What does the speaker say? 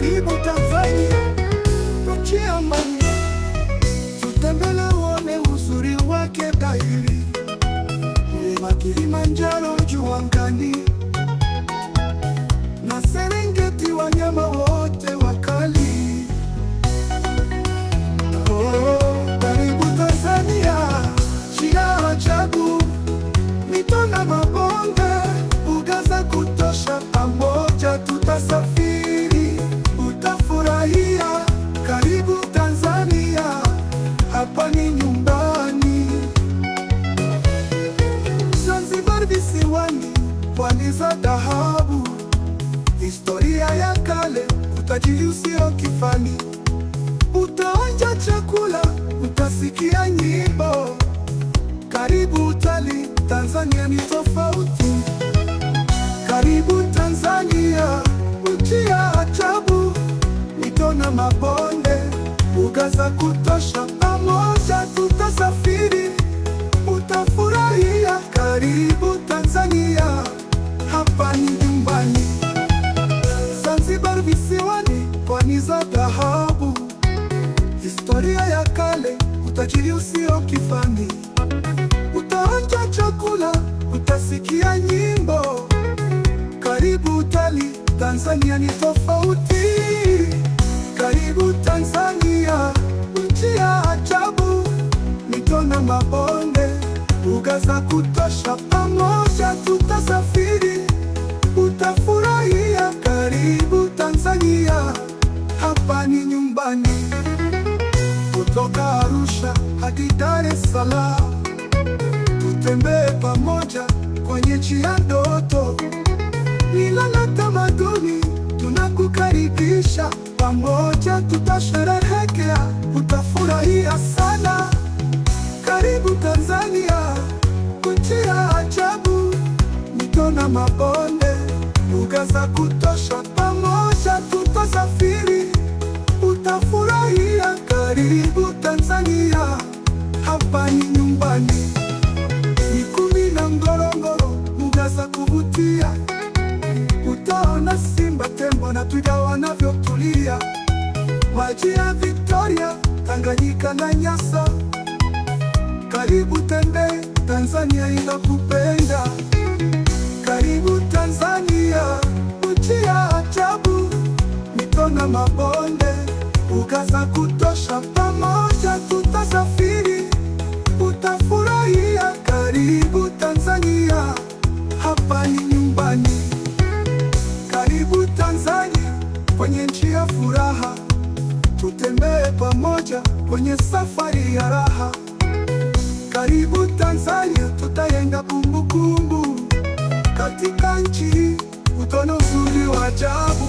Karibu Tanzania, nchi ya amani. Tutembele uone uzuri wake dhahiri. Mlima Kilimanjaro juu angani, na Serengeti wanyama wote wakali. Karibu Tanzania, nchi ya ajabu. Mito na mabonde, mbuga za kutosha, pamoja tutasafiri, utafurahia. Karibu Tanzania, hapa ni nyumbani. Zanzibar visiwani, pwani za dhahabu, historia ya kale, utajiri usio kifani. Utaonja chakula, utasikia nyimbo. Karibu utalii, Tanzania ni tofauti. Karibu Tanzania, nchi ya ajabu. Mito na mabonde, mbuga za kutosha, pamoja tutasafiri, utafurahia. Karibu Tanzania, hapa ni nyumbani. Zanzibar visiwani, pwani za dhahabu, historia ya kale, utajiri usio kifani. Utaonja chakula, utasikia nyimbo. Karibu utalii, Tanzania ni tofauti. Karibu Tanzania, nchi ya ajabu. Mito na mabonde, mbuga za kutosha, pamoja tutasafiri, utafurahia. Karibu Tanzania, hapa ni nyumbani. Kutoka Arusha hadi Dar es Salaam, tutembee pamoja kwenye nchi ya ndoto. Mila na tamaduni tunakukaribisha, pamoja tutasherehekea, utafurahia sana. Karibu Tanzania, nchi ya ajabu. Mito na mabonde, mbuga za kutosha, pamoja tutasafiri, utafurahia. Karibu Tanzania, hapa ni nyumbani. Mikumi na Ngorongoro, mbuga za kuvutia. Utaona simba, tembo na twiga wanavyotulia. Maji ya Victoria, Tanganyika na Nyasa. Karibu tembee, Tanzania inakupenda. Karibu Tanzania, nchi ya ajabu. Mito na mabonde, mbuga za kutosha, pamoja tutasafiri, utafurahia. Karibu Tanzania, hapa ni nyumbani. Karibu Tanzania, kwenye nchi ya furaha. Tutembee pamoja kwenye safari ya raha. Karibu Tanzania, tutajenga kumbukumbu. Katika nchi hii utaona uzuri wa ajabu.